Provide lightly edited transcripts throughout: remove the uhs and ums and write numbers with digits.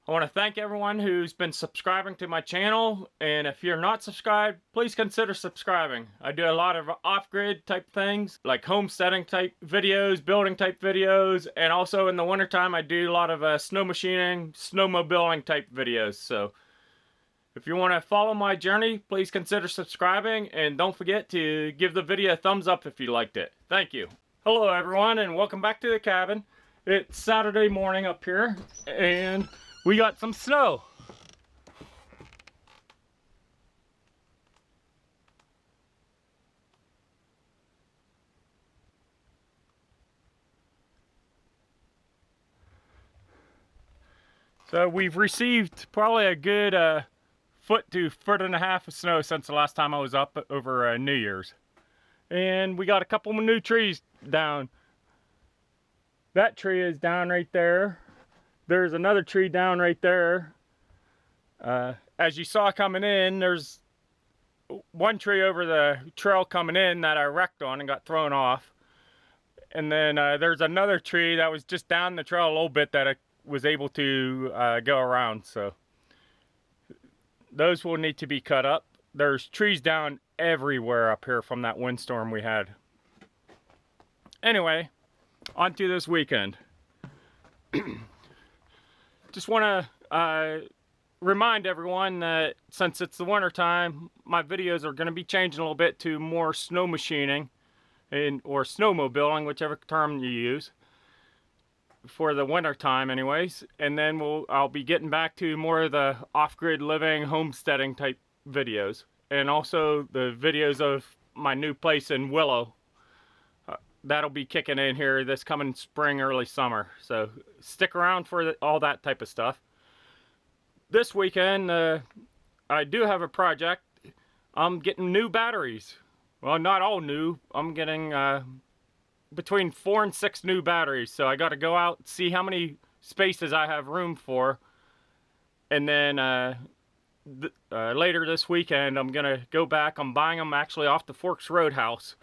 I want to thank everyone who's been subscribing to my channel, and if you're not subscribed, please consider subscribing. I do a lot of off-grid type things, like homesteading type videos, building type videos, and also in the wintertime I do a lot of snow machining, snowmobiling type videos. So if you want to follow my journey, please consider subscribing, and don't forget to give the video a thumbs up if you liked it. Thank you. Hello everyone, and welcome back to the cabin. It's Saturday morning up here, and we got some snow. So we've received probably a good foot to foot and a half of snow since the last time I was up over New Year's. And we got a couple of new trees down. That tree is down right there. There's another tree down right there. As you saw coming in, there's one tree over the trail coming in that I wrecked on and got thrown off. And then there's another tree that was just down the trail a little bit that I was able to go around. So those will need to be cut up. There's trees down everywhere up here from that windstorm we had. Anyway, on to this weekend. Just want to remind everyone that since it's the winter time, my videos are going to be changing a little bit to more snow machining or snowmobiling, whichever term you use, for the winter time anyways. And then I'll be getting back to more of the off-grid living, homesteading type videos, and also the videos of my new place in Willow. That'll be kicking in here this coming spring, early summer. So stick around for all that type of stuff. This weekend, I do have a project. I'm getting new batteries. Well, not all new. I'm getting between 4 and 6 new batteries. So I got to go out, see how many spaces I have room for. And then later this weekend, I'm going to go back. I'm buying them actually off the Forks Roadhouse.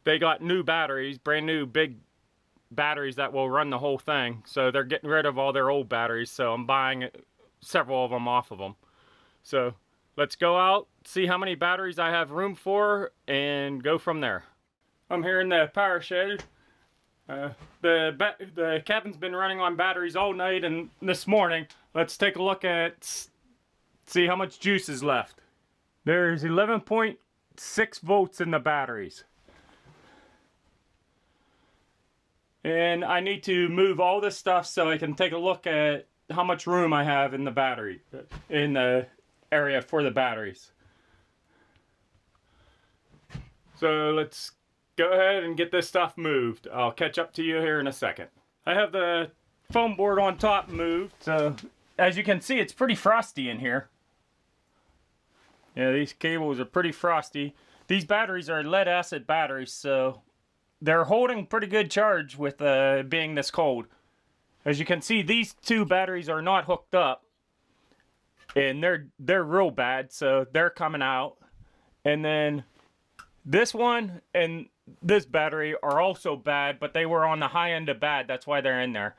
They got new batteries, brand new big batteries that will run the whole thing. So they're getting rid of all their old batteries. So I'm buying several of them off of them. So let's go out, see how many batteries I have room for, and go from there. I'm here in the power shed. The cabin's been running on batteries all night and this morning. Let's take a look at, see how much juice is left. There's 11.6 volts in the batteries. And I need to move all this stuff so I can take a look at how much room I have in the battery, in the area for the batteries. So let's go ahead and get this stuff moved. I'll catch up to you here in a second. I have the foam board on top moved, so as you can see, it's pretty frosty in here. Yeah, these cables are pretty frosty. These batteries are lead acid batteries, so they're holding pretty good charge with being this cold. As you can see, these two batteries are not hooked up, and they're real bad, so they're coming out. And then this one and this battery are also bad, but they were on the high end of bad. That's why they're in there.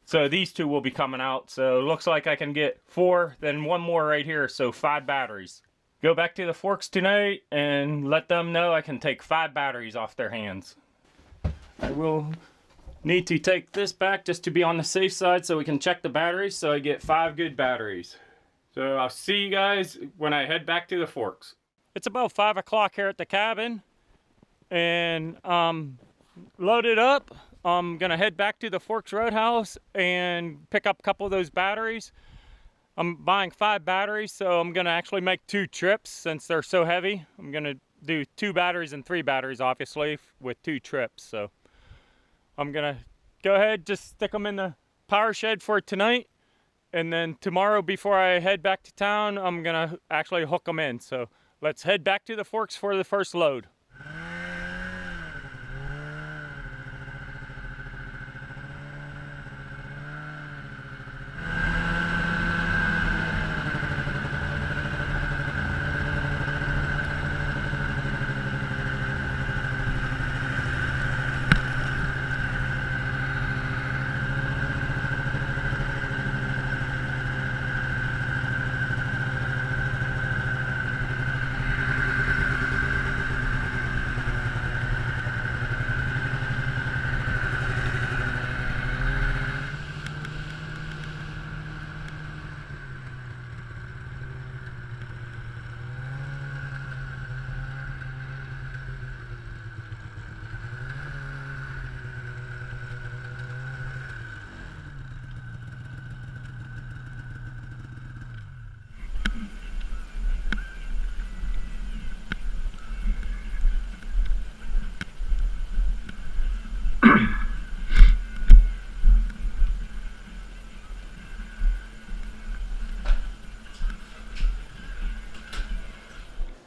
So these two will be coming out. So it looks like I can get 4, then one more right here, so 5 batteries. Go back to the Forks tonight and let them know I can take 5 batteries off their hands. I will need to take this back just to be on the safe side so we can check the batteries, so I get 5 good batteries. So I'll see you guys when I head back to the Forks. It's about 5 o'clock here at the cabin, and loaded up. I'm gonna head back to the Forks Roadhouse and pick up a couple of those batteries. I'm buying 5 batteries, so I'm gonna actually make 2 trips since they're so heavy. I'm gonna do 2 batteries and 3 batteries, obviously, with 2 trips. So I'm gonna go ahead, just stick them in the power shed for tonight, and then tomorrow before I head back to town, I'm gonna actually hook them in. So let's head back to the Forks for the first load.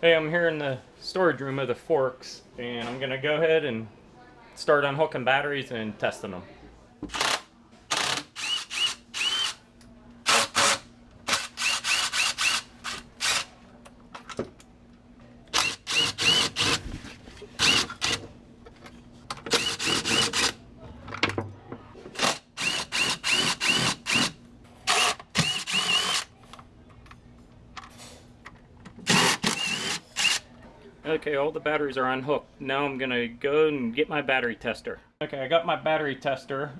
Hey, I'm here in the storage room of the Forks, and I'm gonna go ahead and start unhooking batteries and testing them. Okay, all the batteries are unhooked. Now I'm gonna go and get my battery tester. Okay, I got my battery tester,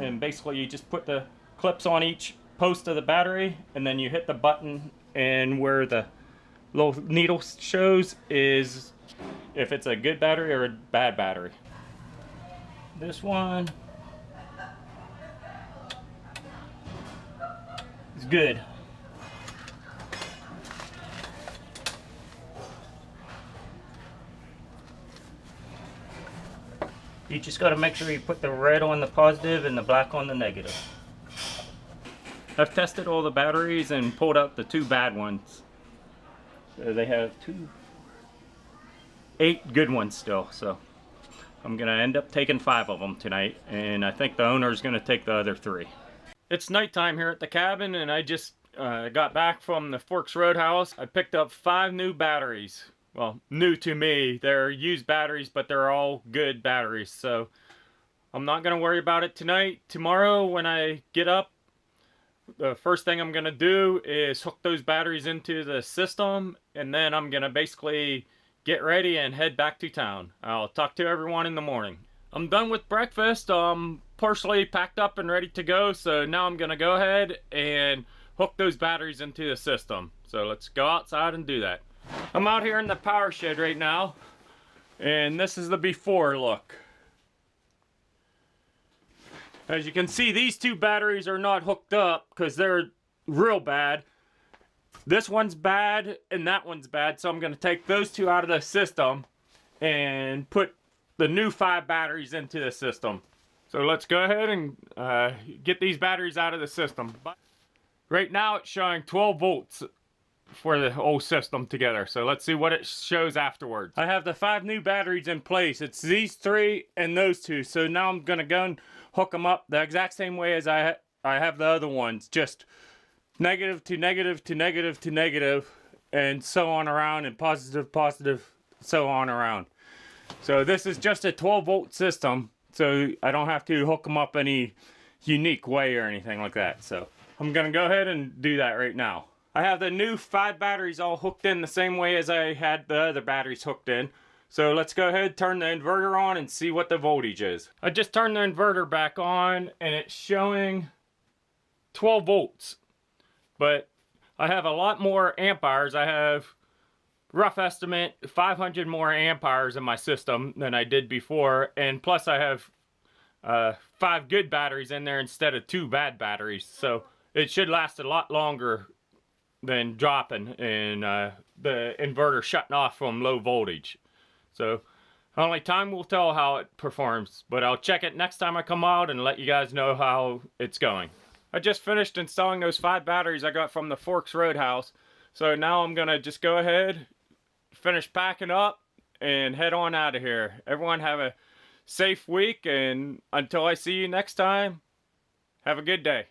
and basically you just put the clips on each post of the battery, and then you hit the button, and where the little needle shows is if it's a good battery or a bad battery. This one is good. You just got to make sure you put the red on the positive and the black on the negative. I've tested all the batteries and pulled out the 2 bad ones. So they have 8 good ones still. So I'm going to end up taking 5 of them tonight. And I think the owner is going to take the other 3. It's nighttime here at the cabin, and I just got back from the Forks Roadhouse. I picked up 5 new batteries. Well, new to me. They're used batteries, but they're all good batteries. So I'm not going to worry about it tonight. Tomorrow when I get up, the first thing I'm going to do is hook those batteries into the system. And then I'm going to basically get ready and head back to town. I'll talk to everyone in the morning. I'm done with breakfast. I'm partially packed up and ready to go. So now I'm going to go ahead and hook those batteries into the system. So let's go outside and do that. I'm out here in the power shed right now, and this is the before look. As you can see, these 2 batteries are not hooked up because they're real bad. This one's bad and that one's bad, so I'm going to take those 2 out of the system and put the new 5 batteries into the system. So let's go ahead and get these batteries out of the system. Right now it's showing 12 volts for the whole system together. So let's see what it shows afterwards. I have the 5 new batteries in place. It's these 3 and those 2. So now I'm gonna go and hook them up the exact same way as I have the other ones. Just negative to negative to negative to negative, and so on around, and positive, positive, so on around. So this is just a 12 volt system, so I don't have to hook them up any unique way or anything like that. So I'm gonna go ahead and do that right now. I have the new 5 batteries all hooked in the same way as I had the other batteries hooked in. So let's go ahead, turn the inverter on and see what the voltage is. I just turned the inverter back on and it's showing 12 volts. But I have a lot more amp hours. I have, rough estimate, 500 more amp hours in my system than I did before. And plus I have 5 good batteries in there instead of 2 bad batteries. So it should last a lot longer than dropping and the inverter shutting off from low voltage. So only time will tell how it performs, but I'll check it next time I come out and let you guys know how it's going. I just finished installing those 5 batteries I got from the Forks Roadhouse. So now I'm gonna just go ahead, finish packing up and head on out of here. Everyone have a safe week, and until I see you next time, have a good day.